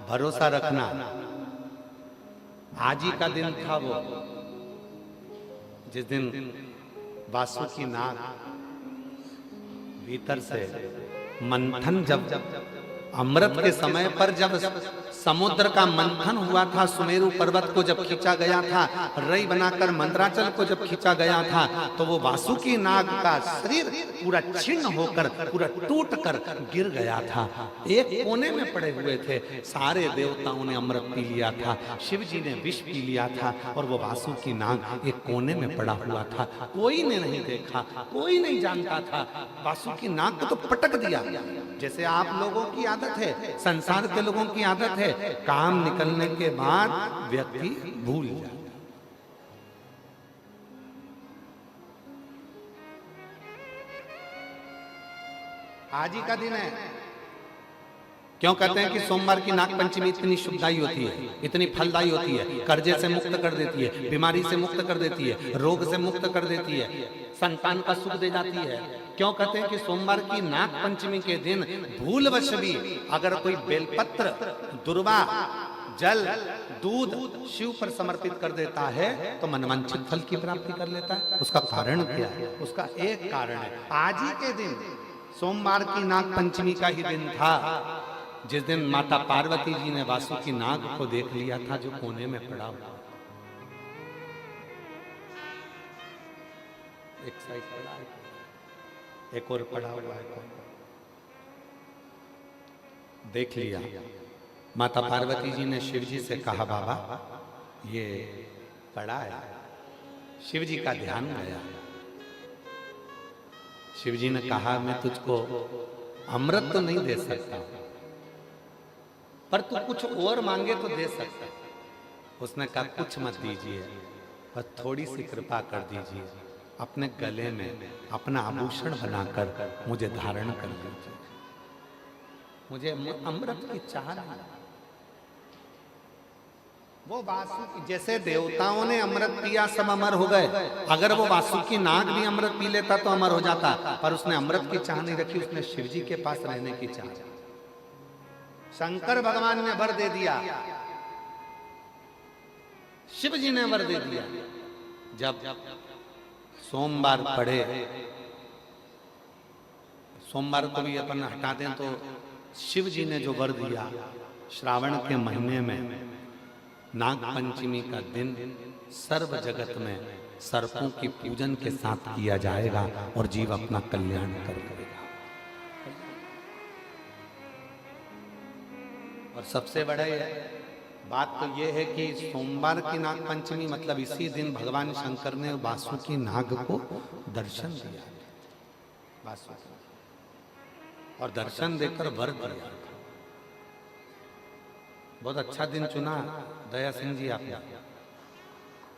भरोसा रखना। आज ही का दिन था वो, जिस दिन वासुकी नाग भीतर से मंथन, जब अमृत के समय पर जब समुद्र का मंथन हुआ था, सुमेरु पर्वत को जब खींचा गया था, रई बनाकर मंदराचल को जब खींचा गया था, तो वो वासुकी नाग का शरीर पूरा छिन्न होकर, पूरा टूट कर गिर गया था। एक कोने में पड़े हुए थे। सारे देवताओं ने अमृत पी लिया था, शिव जी ने विष पी लिया था, और वो वासुकी नाग एक कोने में पड़ा हुआ था। कोई ने नहीं देखा, कोई नहीं जानता था। वासुकी नाग को तो पटक दिया। जैसे आप लोगों की आदत है, संसार के लोगों की आदत है, काम निकलने के बाद व्यक्ति भूल जाता। आज ही का दिन है। क्यों कहते हैं कि सोमवार की नाग पंचमी इतनी शुभदायी होती है, इतनी फलदायी होती है, कर्जे से मुक्त कर देती है, बीमारी से मुक्त कर देती है, रोग से मुक्त कर देती है, संतान का सुख दे जाती है। क्यों कहते हैं कि सोमवार की नाग पंचमी के दिन भूलवश भी अगर कोई बेलपत्र, दुर्वा, जल, दूध शिव पर समर्पित कर देता है तो मनवांछित फल की प्राप्ति कर लेता है। उसका कारण क्या है? उसका एक कारण है, आज ही के दिन सोमवार की नाग पंचमी का ही दिन था, जिस दिन माता पार्वती जी ने वासुकी नाग को देख लिया था, जो कोने में पड़ा हुआ। एक साइड पड़ा है, एक और पड़ा हुआ है, देख लिया। माता पार्वती जी ने शिव जी से कहा, बाबा ये पड़ा है। शिव जी का ध्यान गया। शिव जी ने कहा, मैं तुझको अमृत तो नहीं दे सकता, पर तू कुछ और मांगे तो दे सकता। उसने कहा, कुछ मत दीजिए, पर थोड़ी सी कृपा कर दीजिए, अपने गले में अपना आभूषण बनाकर मुझे धारण कर दीजिए। मुझे अमृत की चाह नहीं। वो वासुकी, जैसे देवताओं ने अमृत पिया सब अमर हो गए, अगर वो वासुकी नाग भी अमृत पी लेता तो अमर हो जाता, पर उसने अमृत की चाह नहीं रखी, उसने शिव जी के पास रहने की चाह। शंकर भगवान ने वर दे दिया, शिव जी ने वर दे दिया। जब सोमवार पड़े, सोमवार को भी अपन हटा दें तो शिव जी ने जो वर दिया, श्रावण के महीने में नाग पंचमी का दिन सर्व जगत में सर्पों की पूजन के साथ किया जाएगा और जीव अपना कल्याण करेगा। और सबसे बड़ा बात तो यह है कि सोमवार की नाग पंचमी मतलब इसी दिन भगवान शंकर ने वासुकी नाग को दर्शन दिया, वासुकी, और दर्शन देकर वर दिया। बहुत अच्छा दिन चुना दया सिंह जी आपने,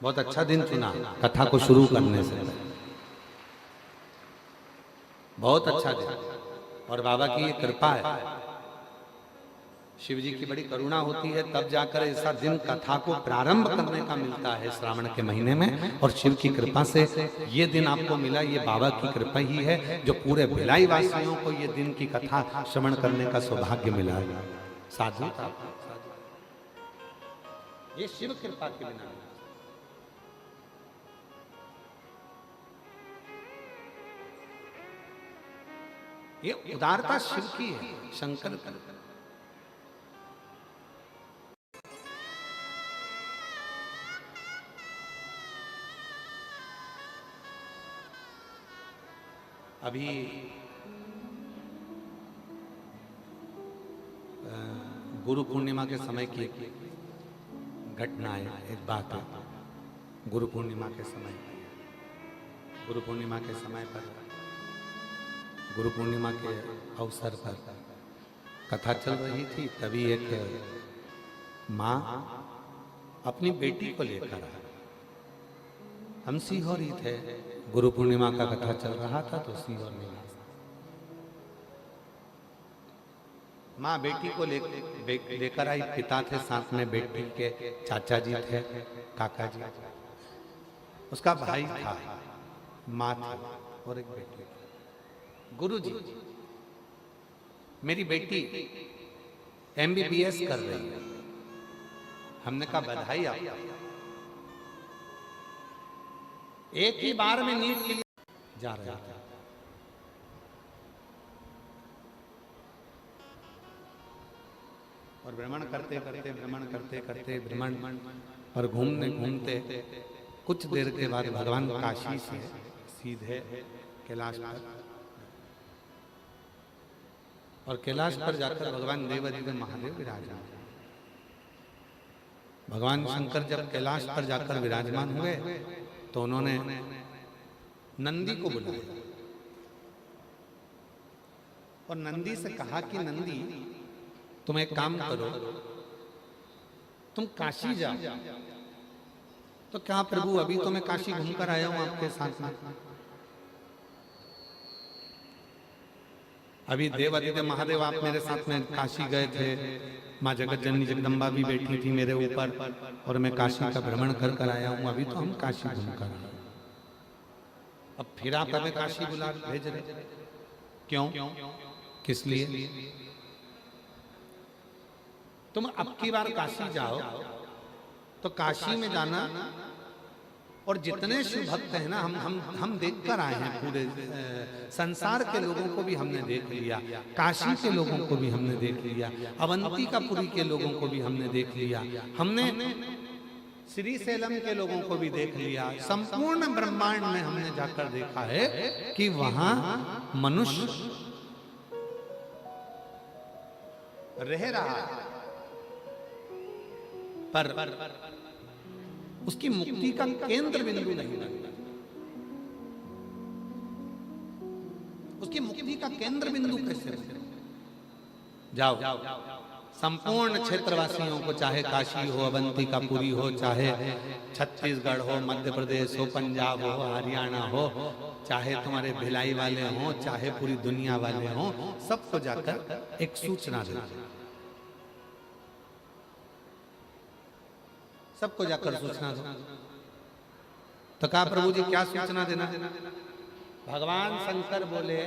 बहुत अच्छा दिन चुना कथा को शुरू करने से, बहुत अच्छा दिन। और बाबा की ये कृपा है, शिव जी की बड़ी करुणा होती है, तब जाकर ऐसा दिन कथा को प्रारंभ करने का मिलता है श्रावण के महीने में। और शिव की कृपा से ये दिन आपको मिला, ये बाबा की कृपा ही है जो पूरे भिलाई वासियों को ये दिन की कथा श्रवण करने का सौभाग्य मिला। साधु था, ये शिव कृपा के बिना। ये उदारता शिव की है, शंकर की। अभी गुरु पूर्णिमा के समय की घटना है, एक बात है। गुरु पूर्णिमा के समय, गुरु पूर्णिमा के समय पर, गुरु पूर्णिमा के अवसर पर कथा चल रही थी, तभी एक माँ अपनी बेटी को लेकर आई। हम सीहोर ही थे, गुरु पूर्णिमा का कथा चल रहा था तो सीहोर में माँ बेटी को लेकर आई। पिता थे साथ में, बेटी के चाचा जी थे, काका जी, उसका भाई था, माँ थी और एक बेटी। गुरु जी, मेरी बेटी MBBS कर रही है। हमने कहा बधाई आपको, एक ही बार में नीट के लिए जा रहे थे। और भ्रमण करते करते भ्रमण और घूमने घूमते कुछ देर के बाद भगवान काशी से सीधे कैलाश पर, और कैलाश पर जाकर भगवान देवाधिदेव महादेव विराजमान। भगवान शंकर जब कैलाश पर जाकर विराजमान हुए तो उन्होंने नंदी को बुलाया और नंदी से कहा कि नंदी, तुम एक काम करो, तुम काशी जाओ। तो क्या प्रभु, अभी तो मैं काशी घूमकर आया हूं आपके साथ में। अभी देवाधिदेव महादेव आप मेरे साथ में काशी गए थे, माँ जगत जननी जगदम्बा भी बैठी थी मेरे ऊपर, और मैं काशी का भ्रमण कर कर आया हूं। अभी तो हम काशी घूमकर आए, अब फिर आप हमें काशी बुला भेज रहे, क्यों, किस लिए? तुम अब की बार काशी जाओ तो काशी में जाना, और जितने शिव भक्त हैं ना, हम देख कर आए हैं, पूरे संसार के लोगों को भी हमने देख लिया, काशी के लोगों को भी हमने देख लिया, अवंतिकापुरी के लोगों को भी हमने देख लिया, हमने श्री सेलम के लोगों को भी देख लिया। संपूर्ण ब्रह्मांड में हमने जाकर देखा है कि वहां मनुष्य रह रहा है, पर उसकी मुक्ति का केंद्र बिंदु नहीं बनता। उसकी मुक्ति का केंद्र बिंदु कैसे बने? जाओ, संपूर्ण क्षेत्रवासियों को, चाहे काशी हो, अवंतिकापुरी हो, चाहे छत्तीसगढ़ हो, मध्य प्रदेश हो, पंजाब हो, हरियाणा हो, चाहे तुम्हारे भिलाई वाले हो, चाहे पूरी दुनिया वाले हो, सबको जाकर एक सूचना दो, सबको जाकर सूचना दो। तो कहा प्रभु जी क्या सूचना देना? भगवान शंकर बोले,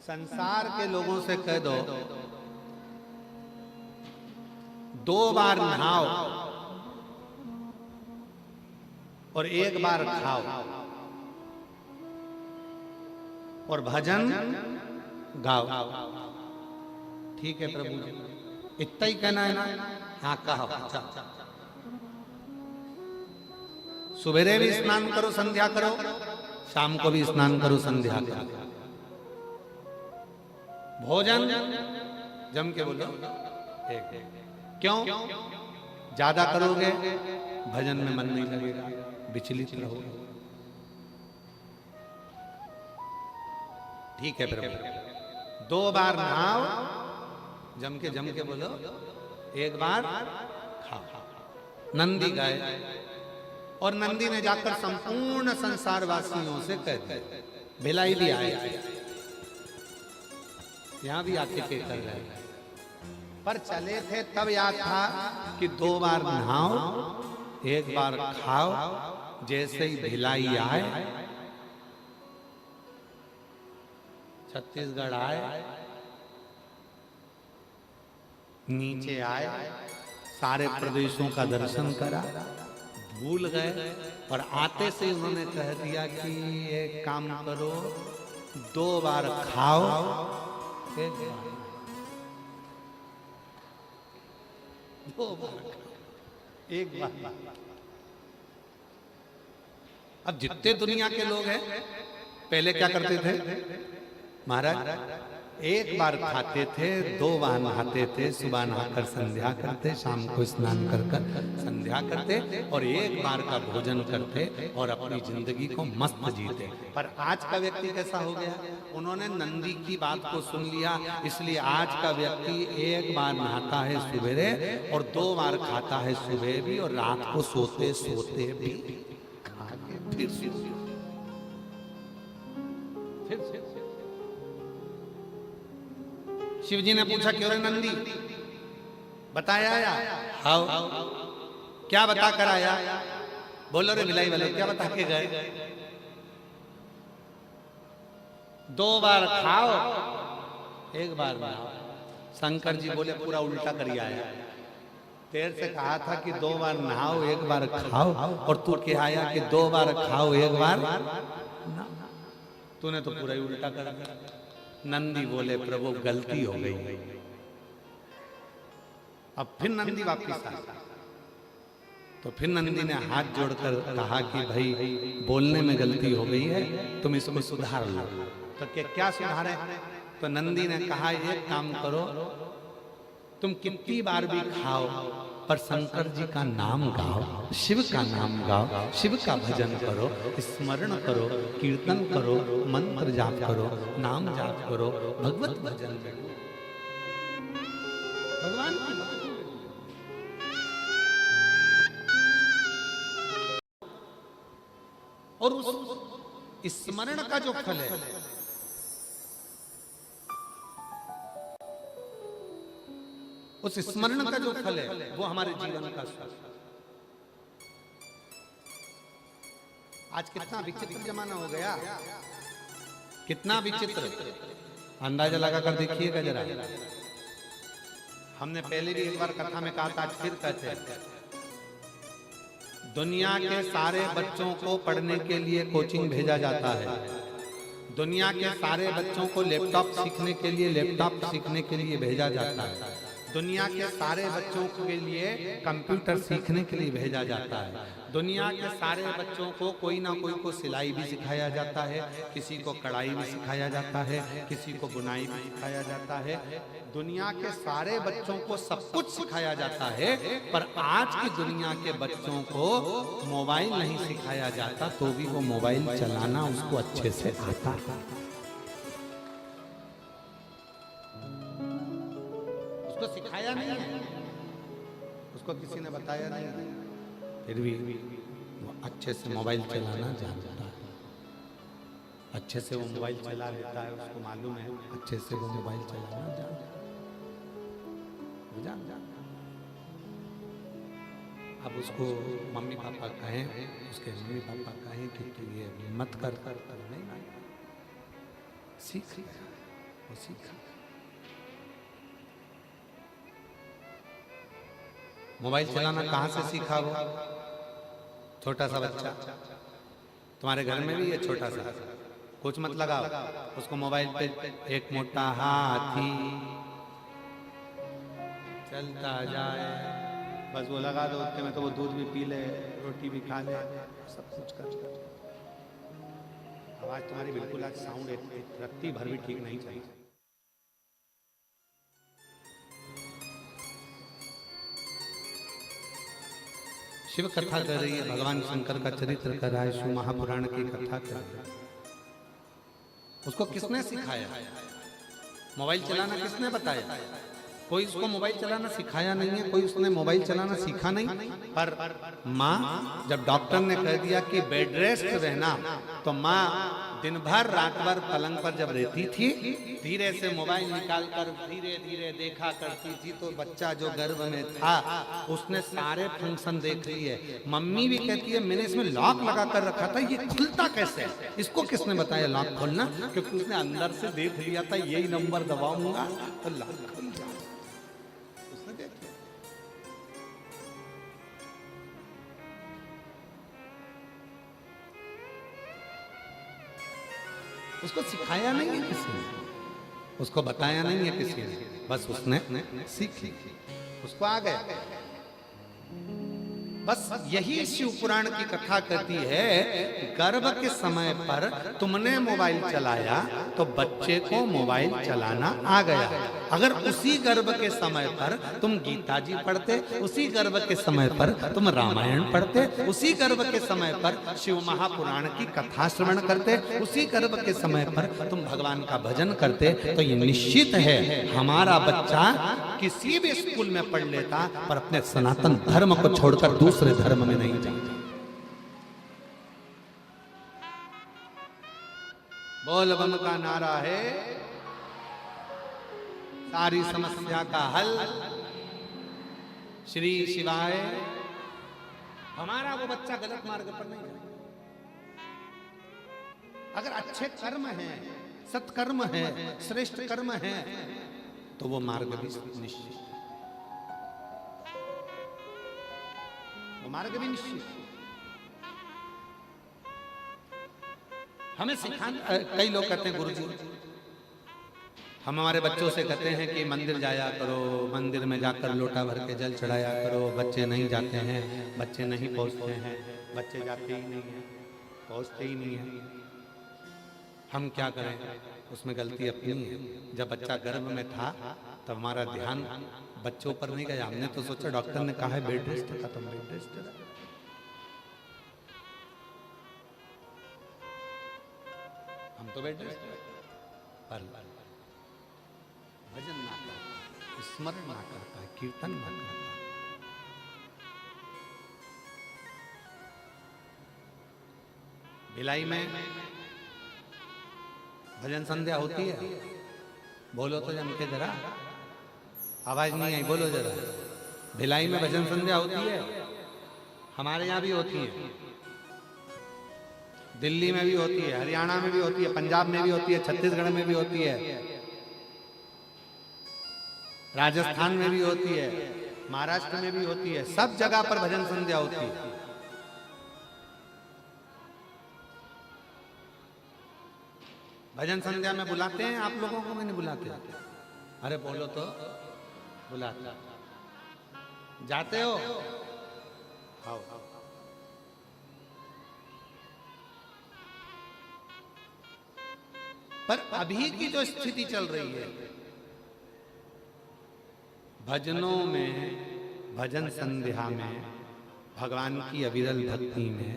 संसार के लोगों से कह दो, 2 बार नहाओ और 1 बार खाओ, और भजन गाओ। ठीक है प्रभु जी, इतना ही कहना है ना? हाँ कहा। सुबेरे भी स्नान करो, संध्या करो, शाम को भी स्नान करो, संध्या करो। भोजन जम के बोलो, एक। क्यों? ज्यादा करोगे भजन में मन नहीं लगेगा, विचलित रहोगे। ठीक है प्रभु, 2 बार नहाओ, जम के बोलो, 1 बार खाओ। नंदी गए और नंदी ने जाकर संपूर्ण संसार वासियों से कह दिया। भिलाई भी आए, यहां भी आके के कर रहे हैं, पर चले थे तब याद था कि 2 बार नहाओ, 1 बार खाओ। जैसे ही भिलाई आए, छत्तीसगढ़ आए, नीचे आए, सारे प्रदेशों का दर्शन करा, भूल गए, और आते से उन्होंने कह दिया कि एक काम करो, 2 बार खाओ, 1 बार, 2 बार, 1 बार। अब जितने दुनिया के लोग हैं, पहले क्या करते थे महाराज? 1 बार खाते थे, 2 बार नहाते थे, सुबह नहाकर संध्या करते, शाम को स्नान कर कर संध्या करते, और 1 बार का भोजन करते और अपनी जिंदगी को मस्त जीते। पर आज का व्यक्ति कैसा हो गया? उन्होंने नंदी की बात को सुन लिया, इसलिए आज का व्यक्ति 1 बार नहाता है सुबेरे और 2 बार खाता है, सुबह भी और रात को सोते सोते भी खा के फिर शिव जी ने पूछा, क्यों रे नंदी, बताया आया? आओ, क्या बता कर आया? बोलो रे भिलाई वाले, क्या बता के गए? 2 बार खाओ एक बार नहाओ। शंकर जी बोले पूरा उल्टा करिए आया। तेरे से कहा था कि 2 बार नहाओ, 1 बार खाओ, और तू क्या आया कि 2 बार खाओ 1 बार ना। तूने तो पूरा ही उल्टा कर दिया। नंदी बोले प्रभु गलती हो गई। अब फिर नंदी वापिस आ, तो फिर नंदी ने हाथ जोड़कर कहा कि भाई बोलने में गलती हो गई है, तुम इसको सुधार लो। तो क्या सुधारे? तो नंदी ने कहा एक काम करो, तुम कितनी बार भी खाओ पर शंकर जी का नाम गाओ, शिव का नाम गाओ, शिव का भजन करो, स्मरण करो, कीर्तन करो, मंत्र जाप करो, नाम जाप करो, भगवत भजन करो, भगवान की बात। और उस स्मरण का जो फल है, उस स्मरण का जो फल है वो हमारे जीवन का सुख। आज कितना विचित्र जमाना हो गया, कितना विचित्र। अंदाजा लगाकर देखिएगा जरा। हमने पहले भी एक बार कथा में कहा था, आज फिर कहते हैं, दुनिया के सारे बच्चों को पढ़ने के लिए कोचिंग भेजा जाता है। दुनिया के सारे बच्चों को लैपटॉप सीखने के लिए भेजा जाता है। दुनिया के सारे बच्चों के लिए कंप्यूटर सीखने के लिए भेजा जाता है। दुनिया के सारे बच्चों को कोई ना कोई को सिलाई भी सिखाया जाता है, किसी को कढ़ाई भी सिखाया जाता है, किसी को बुनाई भी सिखाया जाता है। दुनिया के सारे बच्चों को सब कुछ सिखाया जाता है, पर आज की दुनिया के बच्चों को मोबाइल नहीं सिखाया जाता, तो भी वो मोबाइल चलाना उसको अच्छे से आता है। उसको सिखाया नहीं है, उसको किसी ने बताया नहीं है, फिर भी वो अच्छे से मोबाइल चलाना जानता है, अच्छे से वो मोबाइल चला लेता है, उसको मालूम है अच्छे से वो मोबाइल चलाना जानता है। अब उसको मम्मी पापा कहें, उसके मम्मी पापा कहें कि तू ये मत कर, नहीं सीख, वो सीखा। मोबाइल चलाना कहाँ से सीखा? वो छोटा सा बच्चा, तुम्हारे घर में भी है छोटा सा, कुछ मत लगाओ उसको मोबाइल पे, एक मोटा हाथी चलता जाए, बस वो लगा दो, उतने में तो वो दूध भी पी ले, रोटी भी खा ले, सब कुछ कर। आवाज तुम्हारी बिल्कुल आज साउंड रत्ती भर भी ठीक नहीं चाहिए। शिव कथा कर रही है, भगवान शंकर का चरित्र कर रहा है, शिव महापुराण की कथा कर रहा है। उसको किसने सिखाया? मोबाइल चलाना किसने बताया? कोई उसको मोबाइल चलाना सिखाया नहीं है, कोई उसने मोबाइल चलाना सीखा नहीं। पर माँ, जब डॉक्टर ने कह दिया कि बेड रेस्ट रहना, तो माँ दिन भर रात भर पलंग पर जब रहती थी, धीरे से मोबाइल निकालकर धीरे धीरे देखा करती थी, तो बच्चा जो गर्भ में था उसने सारे फंक्शन देख लिए। मम्मी भी कहती है मैंने इसमें लॉक लगा कर रखा था, ये खुलता कैसे है? इसको किसने बताया लॉक खोलना? क्योंकि उसने अंदर से देख लिया था, यही नंबर दबाऊंगा तो लॉक खुल जाए। उसने देख लिया। उसको सिखाया नहीं है किसी ने, उसको बताया नहीं है किसी ने, बस उसने सीख ली, उसको आ गया। बस यही शिव पुराण की कथा कहती है, गर्भ के समय पर तुमने मोबाइल चलाया तो बच्चे को मोबाइल चलाना आ गया। अगर उसी गर्भ के समय पर तुम गीता जी पढ़ते, उसी गर्भ के समय पर तुम रामायण पढ़ते, उसी गर्भ के समय पर शिव महापुराण की कथा श्रवण करते, उसी गर्भ के समय पर तुम भगवान का भजन करते, तो ये निश्चित है हमारा बच्चा किसी भी स्कूल में पढ़ लेता, पर अपने सनातन धर्म को छोड़कर दूसरे धर्म में नहीं जाता। बोल बम का नारा है सारी समस्या का हल, श्री शिवाय। हमारा वो बच्चा गलत मार्ग पर नहीं जाए। अगर अच्छे कर्म हैं, सत्कर्म है, श्रेष्ठ कर्म है, तो वो मार्ग भी निश्चित है, वो मार्ग भी निश्चित है। हमें सिखाना, कई लोग कहते हैं गुरुजी, हम हमारे बच्चों से कहते हैं कि मंदिर जाया करो, मंदिर में जाकर लोटा भर के जल चढ़ाया करो। बच्चे नहीं जाते हैं, बच्चे नहीं पहुंचते हैं, बच्चे जाते ही नहीं हैं, पहुंचते ही नहीं हैं। हम क्या करें, उसमें गलती अपनी है। जब बच्चा गर्भ में था तब हमारा ध्यान बच्चों पर नहीं गया। हमने तो सोचा डॉक्टर ने कहा है बेड रेस्ट का, तो बेड रेस्ट है, हम तो बेड रेस्ट पर भजन ना करता, स्मरण ना करता है, कीर्तन ना करता है। भिलाई में भजन संध्या होती है, बोलो तो जम के जरा, आवाज नहीं आई, बोलो जरा। भिलाई में भजन संध्या होती है, हमारे यहाँ भी होती है, दिल्ली में भी होती है, हरियाणा में भी होती है, पंजाब में भी होती है, छत्तीसगढ़ में भी होती है, राजस्थान में भी होती है, महाराष्ट्र में भी होती है, सब जगह पर भजन संध्या होती है। भजन संध्या में बुलाते हैं आप लोगों को, नहीं बुलाते? अरे बोलो तो, बुलाते जाते हो? आओ। पर अभी की जो स्थिति चल रही है, भजनों में, भजन संध्या में, भगवान की अविरल भक्ति में,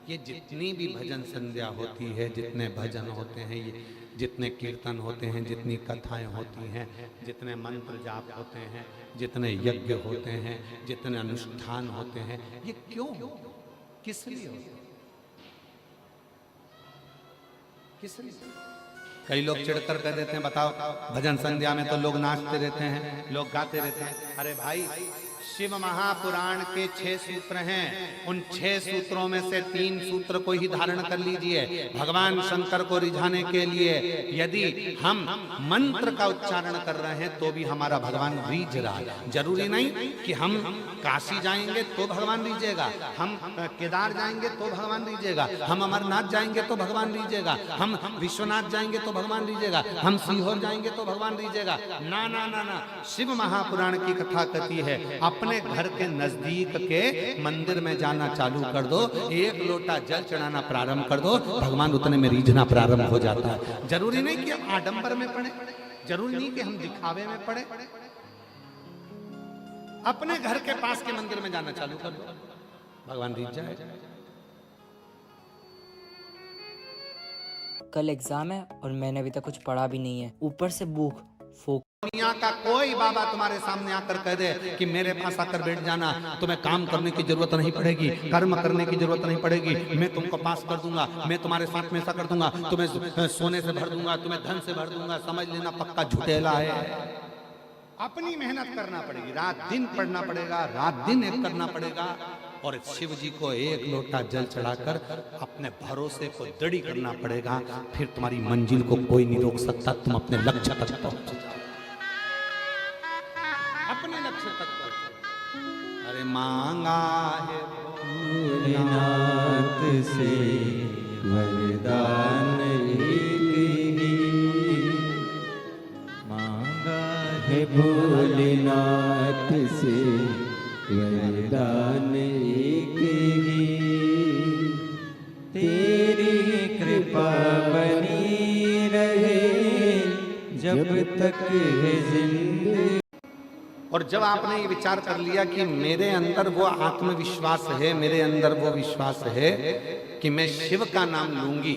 ये जितनी भी भजन संध्या होती है, जितने भजन होते हैं, ये जितने कीर्तन होते हैं, जितनी कथाएं होती हैं, जितने मंत्र जाप होते हैं, जितने यज्ञ होते हैं, जितने अनुष्ठान होते हैं, ये क्यों, किस लिए होते हैं, किस लिए? कई लोग चिढ़कर कह देते हैं, बताओ भजन संध्या में तो लोग नाचते रहते हैं, लोग गाते रहते हैं। अरे भाई, शिव महापुराण के 6 सूत्र हैं, उन 6 सूत्रों में से 3 सूत्र को ही धारण कर लीजिए। भगवान शंकर को रिझाने के लिए यदि हम मंत्र का उच्चारण कर रहे हैं तो भी हमारा भगवान रीझ रहा है। जरूरी नहीं कि हम काशी जाएंगे तो भगवान रीझेगा, हम केदार जाएंगे तो भगवान रीझेगा, हम अमरनाथ जाएंगे तो भगवान रीझेगा, हम विश्वनाथ जाएंगे तो भगवान रीझेगा, हम सीहोर जाएंगे तो भगवान रीझेगा। ना ना ना ना, शिव महापुराण की कथा कहती है अपने घर के नजदीक के मंदिर में जाना चालू कर दो, एक लोटा जल चढ़ाना प्रारंभ कर दो, भगवान उतने में रीझना प्रारंभ हो जाता है। जरूरी नहीं कि हम आडंबर में पड़े, जरूरी नहीं कि हम दिखावे में पड़े, अपने घर के पास के मंदिर में जाना चालू कर दो, भगवान रीझ जाए। कल एग्जाम है और मैंने अभी तक कुछ पढ़ा भी नहीं है, ऊपर से भूख फोक। दुनिया का कोई बाबा तुम्हारे सामने आकर कह दे कि मेरे पास आकर बैठ जाना, तुम्हें काम करने की जरूरत नहीं पड़ेगी, कर्म करने की जरूरत नहीं पड़ेगी, मैं तुमको पास कर दूंगा, मैं तुम्हारे साथ में ऐसा कर दूंगा, तुम्हें सोने से भर दूंगा, तुम्हें धन से भर दूंगा, समझ लेना पक्का झुटेला है। अपनी मेहनत करना पड़ेगी, रात दिन पढ़ना पड़ेगा, रात दिन एक करना पड़ेगा, और शिव जी को एक लोटा जल चढ़ाकर अपने भरोसे को दृढ़ करना पड़ेगा। फिर तुम्हारी मंजिल को कोई नहीं रोक सकता, तुम अपने लक्ष्य तक पहुंच जाओ, अपने लक्ष्य तक पहुंच। अरे मांगा है भोलेनाथ से वरदान एक ही, मांगा है भोलेनाथ से वरदान एक ही, तेरी कृपा बनी रहे जब तक है जिंदगी। और जब आपने ये विचार कर लिया कि मेरे अंदर वो आत्मविश्वास है, मेरे अंदर वो विश्वास है कि मैं शिव का नाम लूंगी,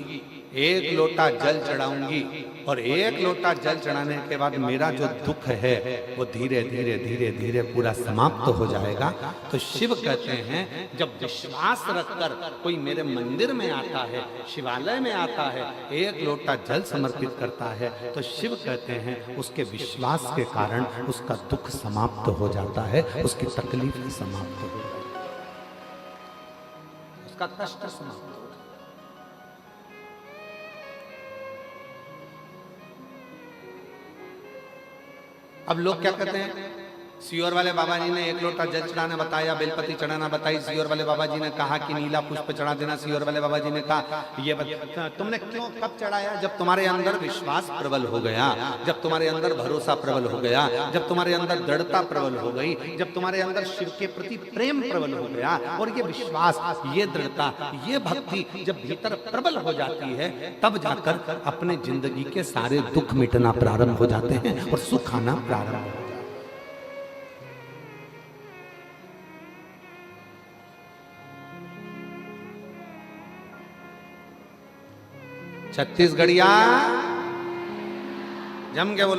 एक लोटा जल चढ़ाऊंगी, और एक लोटा जल चढ़ाने के बाद मेरा जो दुख है वो धीरे धीरे धीरे धीरे पूरा समाप्त हो जाएगा। तो शिव कहते हैं जब विश्वास रखकर कोई मेरे मंदिर में आता है, शिवालय में आता है, एक लोटा जल समर्पित करता है, तो शिव कहते हैं उसके विश्वास के कारण उसका दुख समाप्त हो जाता है, उसकी तकलीफ समाप्त हो जाती है, उसका कष्ट समाप्त हो जाता है। अब लोग क्या कहते हैं, सियोर वाले बाबा जी ने 1 लोटा जल चढ़ाना बताया, बेलपति चढ़ाना बताई, सियोर वाले बाबा जी ने कहा कि नीला पुष्प चढ़ा देना, सियोर वाले बाबा जी ने कहा ये तुमने क्यों कब चढ़ाया? जब तुम्हारे अंदर विश्वास प्रबल हो गया, जब तुम्हारे अंदर भरोसा प्रबल हो गया, जब तुम्हारे अंदर दृढ़ता प्रबल हो गई, जब तुम्हारे अंदर शिव के प्रति प्रेम प्रबल हो गया, और ये विश्वास, ये दृढ़ता, ये भक्ति जब भीतर प्रबल हो जाती है, तब जाकर अपने जिंदगी के सारे दुख मिटना प्रारंभ हो जाते हैं और सुख आना प्रारंभ हो जाता है। छत्तीसगढ़िया जम के बोलो।